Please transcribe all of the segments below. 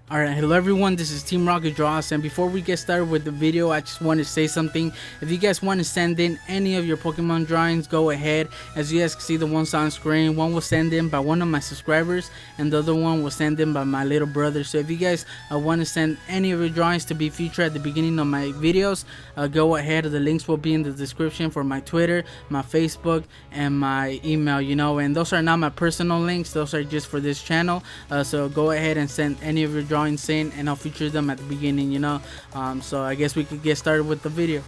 Alright, hello everyone, this is Team Rocket Draws, and before we get started with the video, I just want to say something. If you guys want to send in any of your Pokemon drawings, go ahead. As you guys can see, the ones on screen, one was sent in by one of my subscribers, and the other one was sent in by my little brother. So if you guys want to send any of your drawings to be featured at the beginning of my videos, go ahead. The links will be in the description for my Twitter, my Facebook, and my email, and those are not my personal links, those are just for this channel. So go ahead and send any of your drawings in and I'll feature them at the beginning. So I guess we could get started with the video.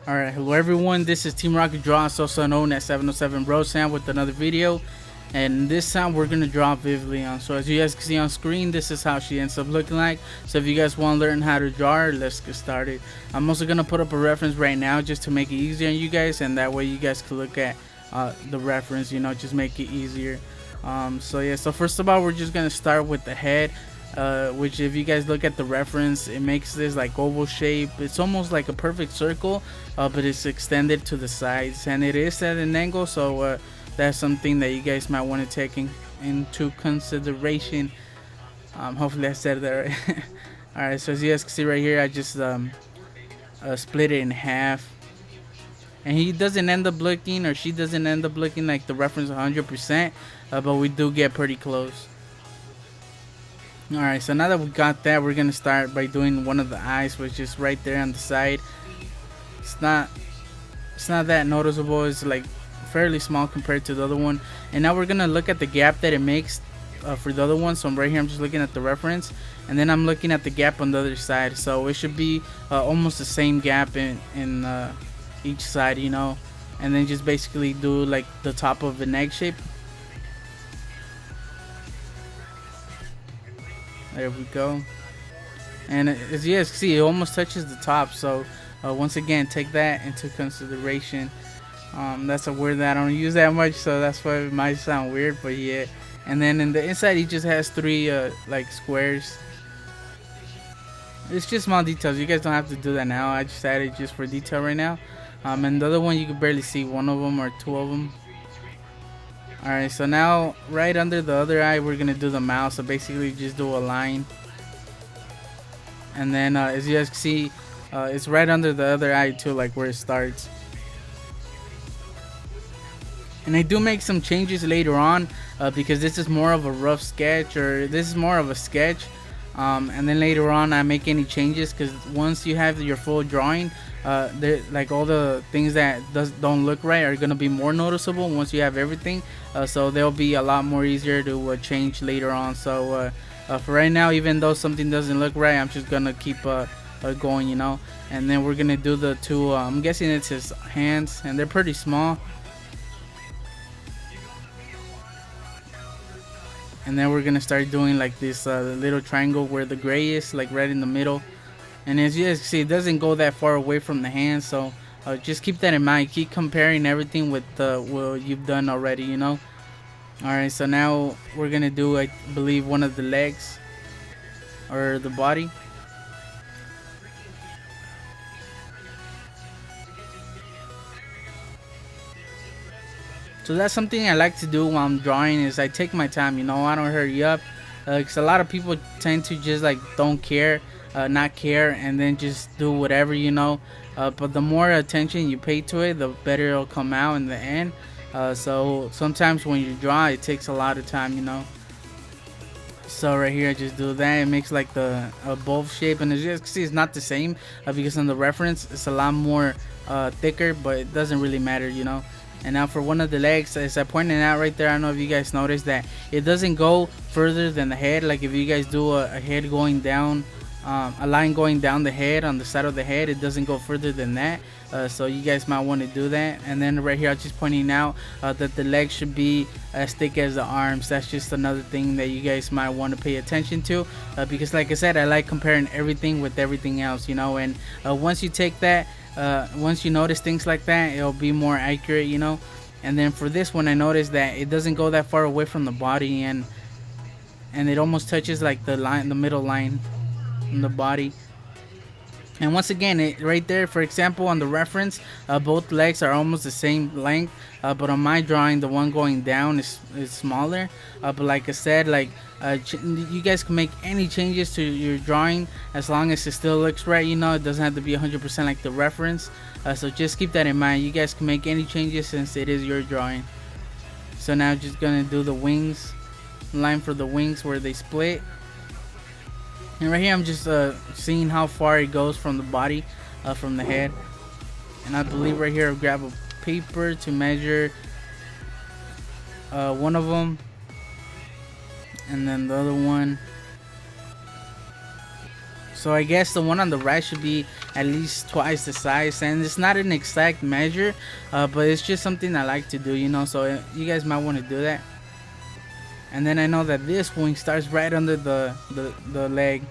Alright, hello everyone, this is Team Rocket Draws, also known as 707 Bro Sam, with another video. And this time we're gonna draw Vivillon. So as you guys can see on screen, this is how she ends up looking like. So if you guys want to learn how to draw her, let's get started. I'm also gonna put up a reference right now just to make it easier on you guys, and that way you guys can look at the reference, just make it easier. So first of all, we're just gonna start with the head. Which, if you guys look at the reference, it makes this like oval shape. It's almost like a perfect circle, but it's extended to the sides, and it is at an angle. So that's something that you guys might want to take into consideration. Hopefully I said that right. Alright, so as you guys can see right here, I just split it in half, and he doesn't end up looking, or she doesn't end up looking like the reference 100%, but we do get pretty close. Alright, so now that we got that, we're gonna start by doing one of the eyes, which is right there on the side. It's not that noticeable. It's like fairly small compared to the other one. And now we're gonna look at the gap that it makes for the other one. So right here, I'm just looking at the reference, and then I'm looking at the gap on the other side. So it should be almost the same gap in each side, and then just basically do like the top of an egg shape. There we go. And as you guys can see, it almost touches the top. So once again, take that into consideration. That's a word that I don't use that much, so that's why it might sound weird, but yeah. And then in the inside, he just has three like squares. It's just small details. You guys don't have to do that now. I just added just for detail right now. And the other one, you can barely see one of them or two of them. Alright, so now right under the other eye, we're gonna do the mouth. So basically just do a line, and then as you guys can see, it's right under the other eye too, like where it starts. And I do make some changes later on, because this is more of a rough sketch, or this is more of a sketch, and then later on I make any changes, because once you have your full drawing, like all the things that don't look right are gonna be more noticeable once you have everything. So they'll be a lot more easier to change later on. So for right now, even though something doesn't look right, I'm just gonna keep going, and then we're gonna do the two, I'm guessing it's his hands, and they're pretty small. And then we're gonna start doing like this little triangle where the gray is, like right in the middle. And as you guys can see, it doesn't go that far away from the hand, so just keep that in mind. Keep comparing everything with what you've done already, Alright, so now we're gonna do, I believe, one of the legs or the body. So that's something I like to do while I'm drawing, is I take my time, I don't hurry up, because a lot of people tend to just like don't care, not care, and then just do whatever, but the more attention you pay to it, the better it'll come out in the end. So sometimes when you draw, it takes a lot of time, So right here, I just do that. It makes like the bowl shape, and as you guys can see, it's not the same, because on the reference it's a lot more thicker, but it doesn't really matter, And now for one of the legs, as I pointed out right there, I don't know if you guys noticed that it doesn't go further than the head. Like if you guys do a head going down, a line going down the head, on the side of the head, it doesn't go further than that. So you guys might want to do that. And then right here, I'm just pointing out that the legs should be as thick as the arms. That's just another thing that you guys might want to pay attention to, because like I said, I like comparing everything with everything else, and once you take that, once you notice things like that, it'll be more accurate, And then for this one, I noticed that it doesn't go that far away from the body, and it almost touches like the line, the middle line in the body. And once again, right there, for example, on the reference, both legs are almost the same length, but on my drawing, the one going down is smaller. But like I said, like you guys can make any changes to your drawing as long as it still looks right. You know, it doesn't have to be 100% like the reference. So just keep that in mind. You guys can make any changes since it is your drawing. So now just gonna do the wings, line for the wings where they split. And right here I'm just seeing how far it goes from the body, from the head. And I believe right here I'll grab a paper to measure one of them, and then the other one. So I guess the one on the right should be at least twice the size, and it's not an exact measure, but it's just something I like to do, you know, so you guys might want to do that. And then I know that this wing starts right under the leg,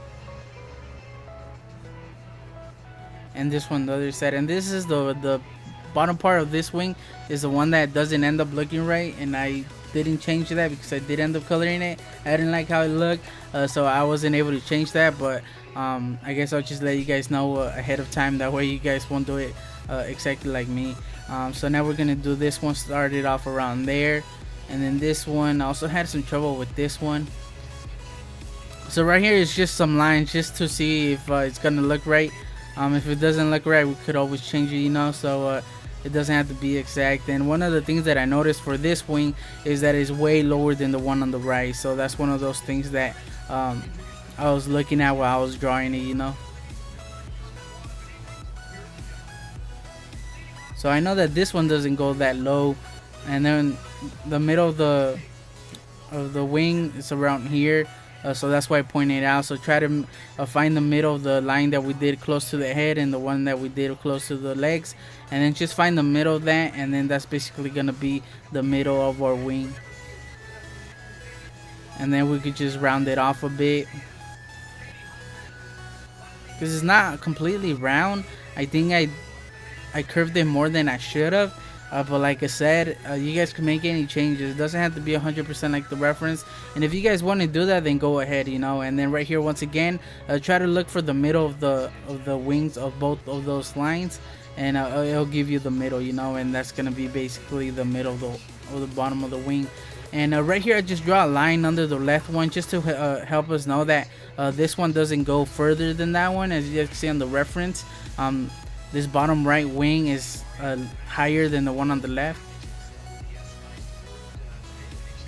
and this one the other side. And this is the bottom part of this wing is the one that doesn't end up looking right, and I didn't change that because I did end up coloring it. I didn't like how it looked, so I wasn't able to change that. But I guess I'll just let you guys know ahead of time, that way you guys won't do it exactly like me. So now we're gonna do this one, started off around there. And then this one, I also had some trouble with this one. So right here is just some lines just to see if it's gonna look right. If it doesn't look right, we could always change it, you know, so it doesn't have to be exact. And one of the things that I noticed for this wing is that it's way lower than the one on the right. So that's one of those things that I was looking at while I was drawing it, you know. So I know that this one doesn't go that low, and then the middle of the wing is around here, so that's why I pointed it out. So try to find the middle of the line that we did close to the head and the one that we did close to the legs, and then just find the middle of that, and then that's basically gonna be the middle of our wing. And then we could just round it off a bit, because it's not completely round. I think I curved it more than I should have. But like I said, you guys can make any changes. It doesn't have to be 100% like the reference. And if you guys want to do that, then go ahead, you know. And then right here, once again, try to look for the middle of the wings of both of those lines, and it'll give you the middle, you know. And that's gonna be basically the middle of the bottom of the wing. And right here, I just draw a line under the left one just to help us know that this one doesn't go further than that one. As you guys can see on the reference, this bottom right wing is higher than the one on the left.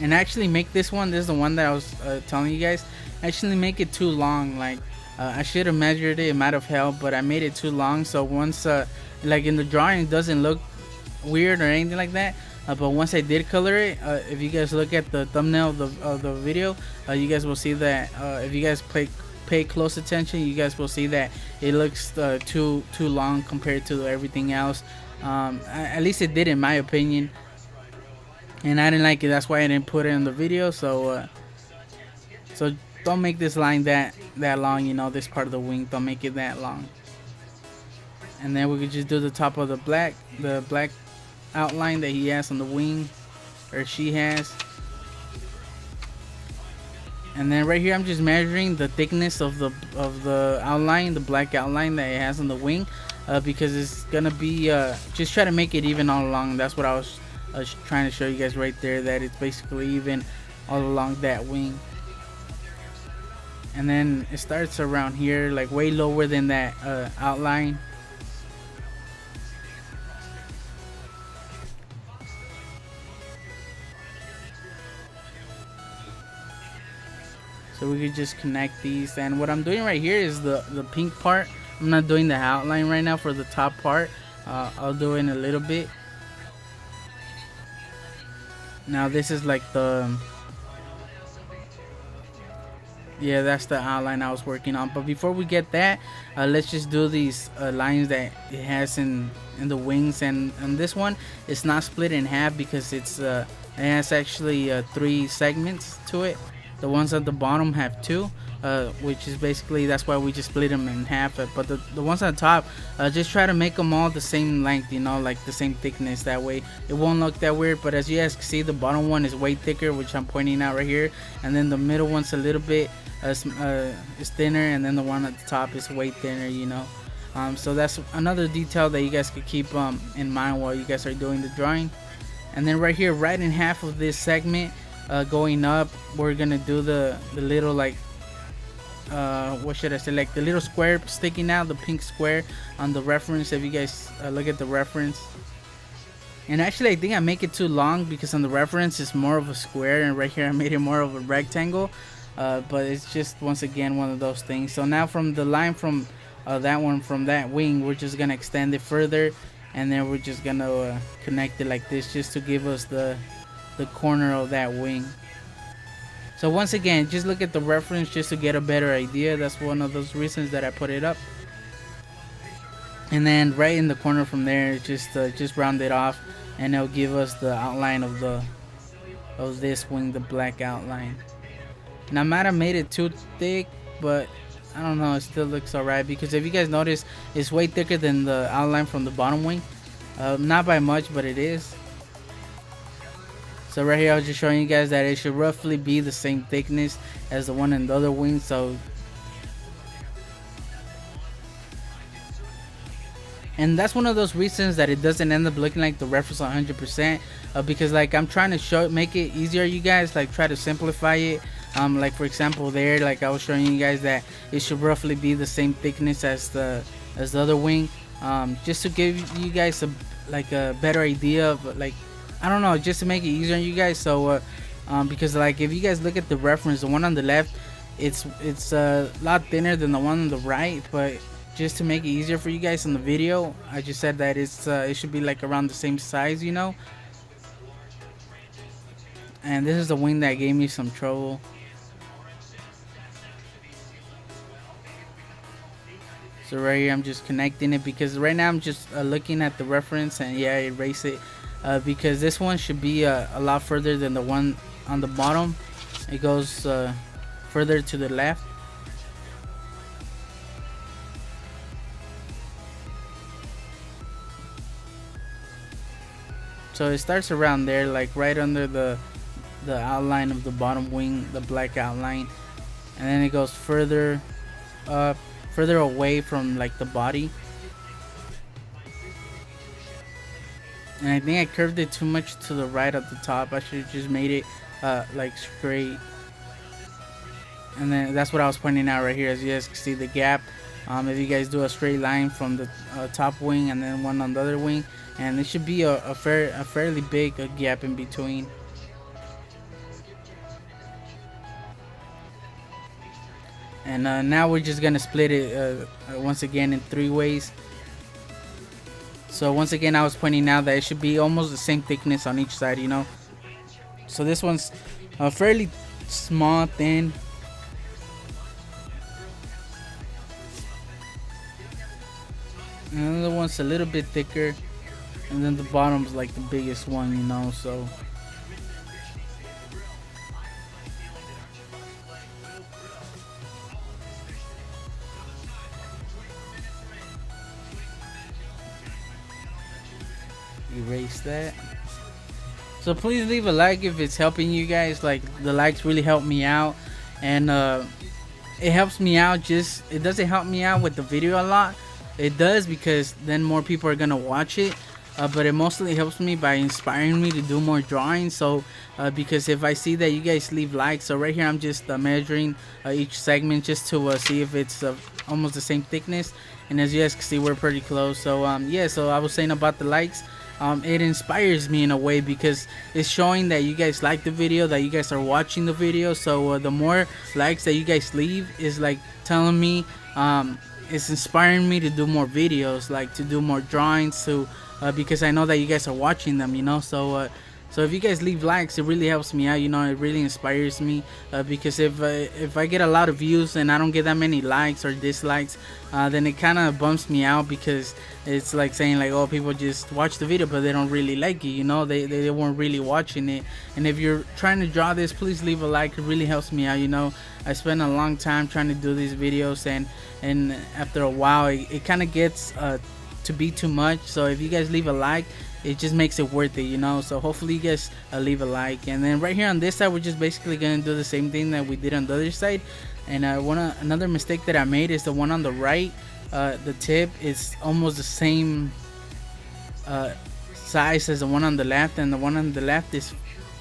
And actually make this one, this is the one that I was telling you guys, actually make it too long. Like I should have measured it, it might have helped, but I made it too long. So once like in the drawing, it doesn't look weird or anything like that, but once I did color it, if you guys look at the thumbnail of the video, you guys will see that if you guys pay close attention, you guys will see that it looks too long compared to everything else. At least it did, in my opinion, and I didn't like it. That's why I didn't put it in the video. So so don't make this line that long, you know, this part of the wing, don't make it that long. And then we could just do the top of the black outline that he has on the wing, or she has. And then right here I'm just measuring the thickness of the outline, the black outline that it has on the wing, because it's gonna be just try to make it even all along. That's what I was trying to show you guys right there, that it's basically even all along that wing. And then it starts around here, like way lower than that outline. So we could just connect these. And what I'm doing right here is the pink part. I'm not doing the outline right now for the top part. I'll do it in a little bit. Now this is like that's the outline I was working on. But before we get that, let's just do these lines that it has in the wings. And this one, it's not split in half because it has actually 3 segments to it. The ones at the bottom have 2, which is basically, that's why we just split them in half. But the ones on top, just try to make them all the same length, you know, like the same thickness. That way it won't look that weird. But as you guys can see, the bottom one is way thicker, which I'm pointing out right here. And then the middle one's a little bit is thinner, and then the one at the top is way thinner, you know. So that's another detail that you guys could keep in mind while you guys are doing the drawing. And then right here, right in half of this segment, going up, we're gonna do the little like what should I say, like the little square sticking out, the pink square on the reference. If you guys look at the reference, and actually I think I make it too long because on the reference it's more of a square, and right here I made it more of a rectangle. But it's just once again one of those things. So now from the line from that one, from that wing, we're just gonna extend it further, and then we're just gonna connect it like this, just to give us the corner of that wing. So once again, just look at the reference just to get a better idea. That's one of those reasons that I put it up. And then right in the corner from there, just round it off, and it'll give us the outline of this wing, the black outline. And I might have made it too thick, but I don't know, it still looks alright, because if you guys notice, it's way thicker than the outline from the bottom wing. Not by much, but it is. So right here I was just showing you guys that it should roughly be the same thickness as the one in the other wing. So, and that's one of those reasons that it doesn't end up looking like the reference 100%, because like I'm trying to make it easier, you guys, like try to simplify it. Like for example there, like I was showing you guys that it should roughly be the same thickness as the other wing, just to give you guys a better idea of, like, I don't know, just to make it easier on you guys. So because like if you guys look at the reference, the one on the left, it's a lot thinner than the one on the right, but just to make it easier for you guys in the video, I just said that it should be like around the same size, you know. And this is the wing that gave me some trouble. So right here I'm just connecting it, because right now I'm just looking at the reference, and yeah, erase it, because this one should be a lot further than the one on the bottom. It goes further to the left. So it starts around there, like right under the outline of the bottom wing, the black outline, and then it goes further up, further away from like the body. And I think I curved it too much to the right at the top. I should have just made it like straight. And then that's what I was pointing out right here, as you guys can see the gap. If you guys do a straight line from the top wing and then one on the other wing, and it should be a fairly big gap in between. And now we're just gonna split it once again in 3 ways. So once again, I was pointing out that it should be almost the same thickness on each side, you know. So this one's fairly small, thin. And the other one's a little bit thicker, and then the bottom's like the biggest one, you know. So erase that. So please leave a like if it's helping you guys. Like, the likes really help me out, and it helps me out. It doesn't help me out with the video a lot. It does, because then more people are gonna watch it, but it mostly helps me by inspiring me to do more drawings. So because if I see that you guys leave likes, so right here I'm just measuring each segment just to see if it's almost the same thickness, and as you guys can see, we're pretty close. So yeah, so I was saying about the likes, it inspires me in a way, because it's showing that you guys like the video, that you guys are watching the video. So the more likes that you guys leave is like telling me, it's inspiring me to do more videos, like to do more drawings, to because I know that you guys are watching them, you know. So so if you guys leave likes, it really helps me out, you know. It really inspires me, because if I get a lot of views and I don't get that many likes or dislikes, then it kind of bumps me out, because it's like saying like, oh, people just watch the video but they don't really like it, you know. They weren't really watching it. And if you're trying to draw this, please leave a like. It really helps me out, you know. I spent a long time trying to do these videos, and after a while it kind of gets to be too much. So if you guys leave a like, it just makes it worth it, you know. So hopefully you guys leave a like. And then right here on this side, we're just basically gonna do the same thing that we did on the other side. And another mistake that I made is the one on the right. the tip is almost the same uh, size as the one on the left, and the one on the left is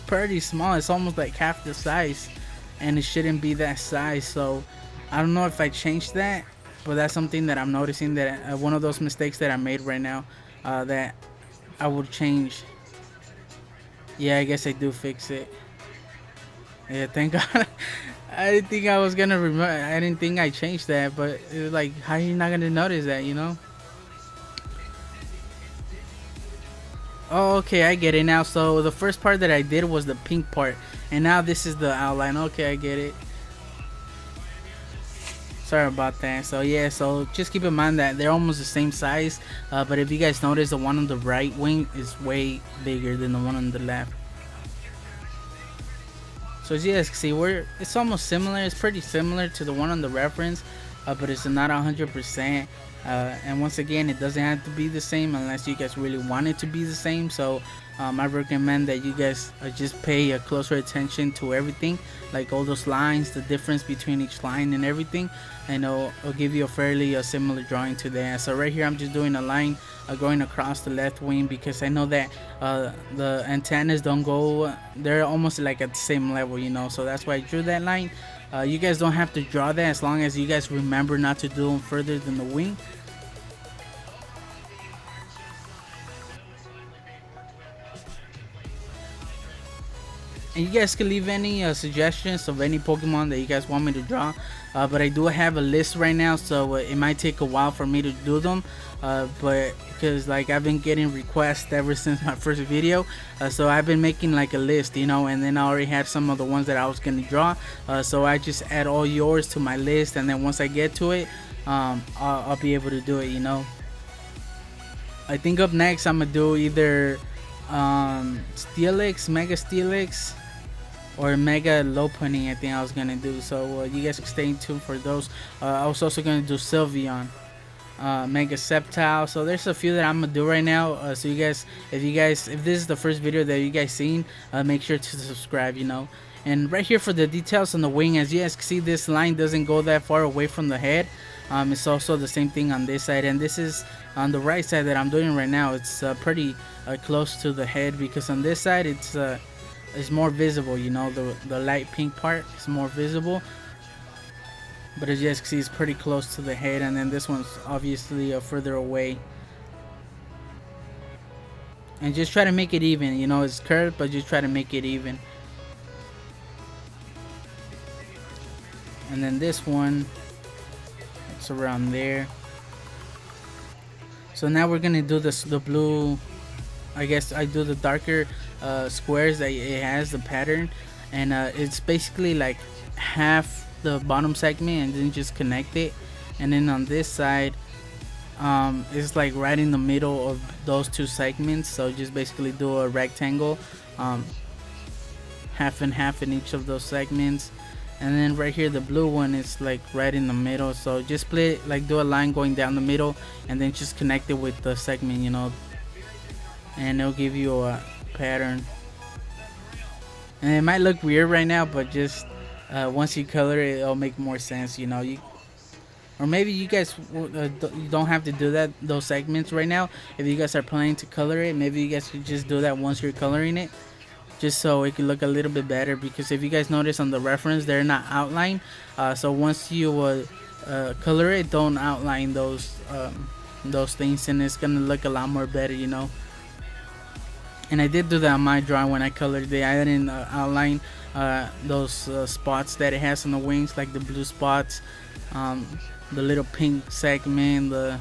pretty small. It's almost like half the size, and it shouldn't be that size. So I don't know if I changed that, but that's something that I'm noticing, that one of those mistakes that I made right now, that I would change. Yeah, I guess I do fix it. Yeah, thank God. I didn't think I was gonna remember. I didn't think I changed that, but it was like, how are you not gonna notice that, you know? Oh, okay, I get it now. So the first part that I did was the pink part, and now this is the outline. Okay, I get it. Sorry about that. So yeah, so just keep in mind that they're almost the same size, but if you guys notice, the one on the right wing is way bigger than the one on the left. So as you guys can see, it's almost similar. It's pretty similar to the one on the reference, but it's not 100%. And once again, it doesn't have to be the same unless you guys really want it to be the same. So I recommend that you guys just pay a closer attention to everything, like all those lines, the difference between each line and everything, and it'll give you a fairly similar drawing to that. So right here I'm just doing a line going across the left wing, because I know that the antennas don't go, they're almost like at the same level, you know, so that's why I drew that line. You guys don't have to draw that as long as you guys remember not to do them further than the wing. And you guys can leave any suggestions of any Pokemon that you guys want me to draw, but I do have a list right now, so it might take a while for me to do them, but because like I've been getting requests ever since my first video, so I've been making like a list, you know, and then I already had some of the ones that I was gonna draw, so I just add all yours to my list, and then once I get to it, I'll be able to do it, you know. I think up next I'm gonna do either Steelix, Mega Steelix, or Mega Lopunny. I think I was gonna do. So you guys can stay tuned for those. I was also gonna do Sylveon, Mega Sceptile. So there's a few that I'm gonna do right now. So you guys, if this is the first video that you guys seen, make sure to subscribe. You know. And right here for the details on the wing, as you guys can see, this line doesn't go that far away from the head. It's also the same thing on this side, and this is on the right side that I'm doing right now. It's pretty close to the head, because on this side it's more visible, you know, the light pink part is more visible, but as you guys can see, it's pretty close to the head, and then this one's obviously further away. And just try to make it even, you know, it's curved, but just try to make it even. And then this one, it's around there. So now we're gonna do the blue. I guess I do the darker squares that it has, the pattern, and it's basically like half the bottom segment and then just connect it, and then on this side it's like right in the middle of those two segments, so just basically do a rectangle, half and half in each of those segments. And then right here the blue one is like right in the middle, so just split, like do a line going down the middle and then just connect it with the segment, you know, and it'll give you a pattern. And it might look weird right now, but just once you color it, it'll make more sense, you know. Or maybe you guys you don't have to do those segments right now. If you guys are planning to color it, maybe you guys could just do that once you're coloring it, just so it can look a little bit better. Because if you guys notice on the reference, they're not outlined, so once you color it, don't outline those things, and it's gonna look a lot more better, you know. And I did do that on my drawing when I colored it. I didn't outline those spots that it has on the wings, like the blue spots, the little pink segment, the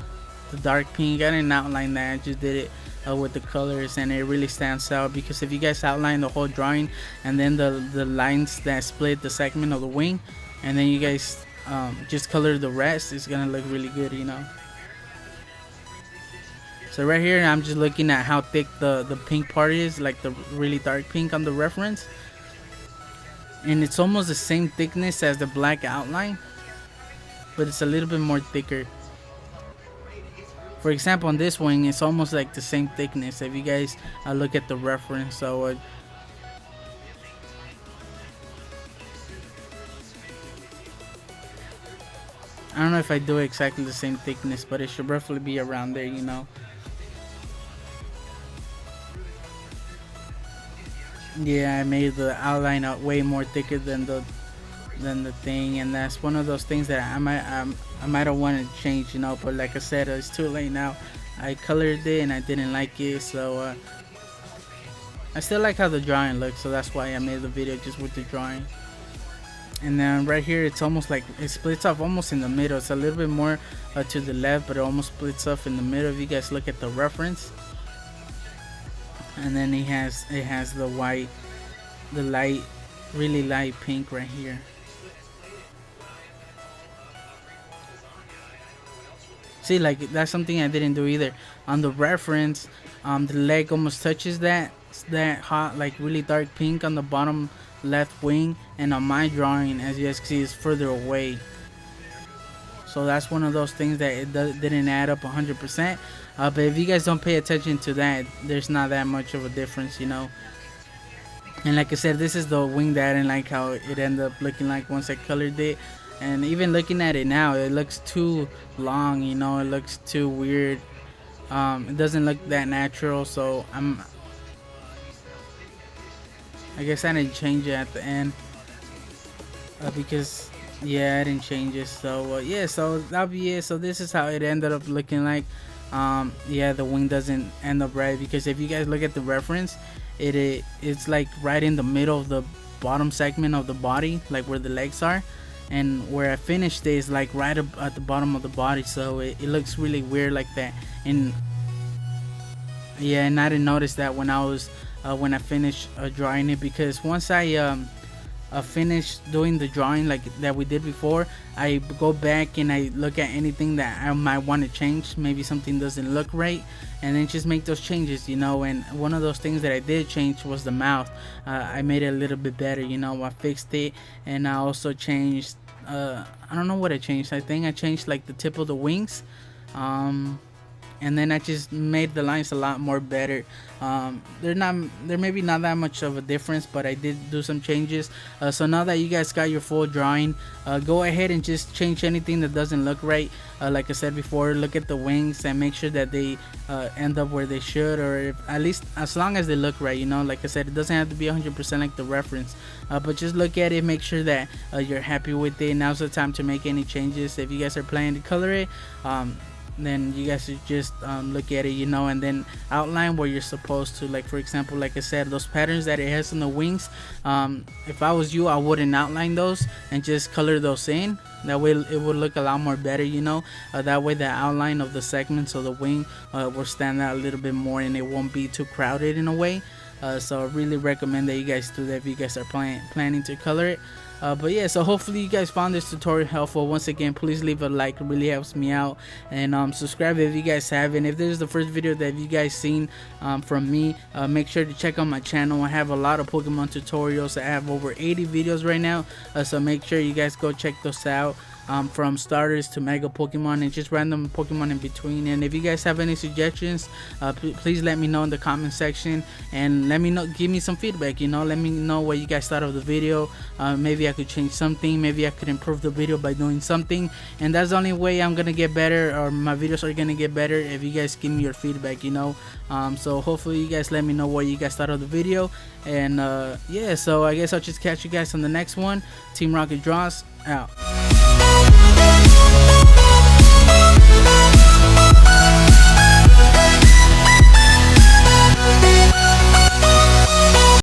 dark pink. I didn't outline that, I just did it with the colors, and it really stands out. Because if you guys outline the whole drawing and then the lines that split the segment of the wing, and then you guys just color the rest, it's gonna look really good, you know. So right here I'm just looking at how thick the pink part is, like the really dark pink on the reference, and it's almost the same thickness as the black outline, but it's a little bit more thicker. For example, on this wing, it's almost like the same thickness if you guys look at the reference. So I don't know if I do exactly the same thickness, but it should roughly be around there, you know. Yeah, I made the outline out way more thicker than the thing, and that's one of those things that I might have wanted to change, you know. But like I said, it's too late now. I colored it and I didn't like it, so I still like how the drawing looks, so that's why I made the video just with the drawing. And then right here, it's almost like it splits off almost in the middle. It's a little bit more to the left, but it almost splits off in the middle. If you guys look at the reference, and then it has the white, the light, really light pink right here. See, like that's something I didn't do either. On the reference, the leg almost touches that hot, like really dark pink on the bottom left wing, and on my drawing, as you guys can see, is further away. So that's one of those things that it didn't add up 100%. But if you guys don't pay attention to that, there's not that much of a difference, you know. And like I said, this is the wing that I didn't like how it ended up looking like once I colored it. And even looking at it now, it looks too long, you know. It looks too weird. It doesn't look that natural, so I guess I didn't change it at the end because yeah, I didn't change it. So yeah, so that'll be it. So this is how it ended up looking like. Yeah, the wing doesn't end up right, because if you guys look at the reference, it's like right in the middle of the bottom segment of the body, like where the legs are, and where I finished it is like right up at the bottom of the body. So it looks really weird like that. And yeah, and I didn't notice that when I finished drawing it, because once I finished doing the drawing like that we did before, I go back and I look at anything that I might want to change. Maybe something doesn't look right, and then just make those changes, you know. And one of those things that I did change was the mouth. I made it a little bit better, you know. I fixed it, and I also changed I don't know what I changed. I think I changed like the tip of the wings, and then I just made the lines a lot more better. They're maybe not that much of a difference, but I did do some changes. So now that you guys got your full drawing, go ahead and just change anything that doesn't look right. Like I said before, look at the wings and make sure that they end up where they should, or at least as long as they look right, you know. Like I said, it doesn't have to be 100% like the reference, but just look at it, make sure that you're happy with it. Now's the time to make any changes. If you guys are planning to color it, then you guys should just look at it, you know, and then outline where you're supposed to. Like for example, like I said, those patterns that it has on the wings, if I was you, I wouldn't outline those and just color those in. That way it would look a lot more better, you know. That way the outline of the segments of the wing will stand out a little bit more, and it won't be too crowded in a way. So I really recommend that you guys do that if you guys are planning to color it. But yeah, so hopefully you guys found this tutorial helpful. Once again, please leave a like, it really helps me out, and subscribe if you guys haven't. If this is the first video that you guys seen from me, make sure to check out my channel. I have a lot of Pokemon tutorials. I have over 80 videos right now, so make sure you guys go check those out. From starters to mega Pokemon and just random Pokemon in between. And if you guys have any suggestions, please let me know in the comment section, and let me know, give me some feedback, you know. Let me know what you guys thought of the video. Maybe I could change something, maybe I could improve the video by doing something, and that's the only way I'm gonna get better, or my videos are gonna get better, if you guys give me your feedback, you know. So hopefully you guys let me know what you guys thought of the video. And yeah, so I guess I'll just catch you guys on the next one. Team Rocket Draws out.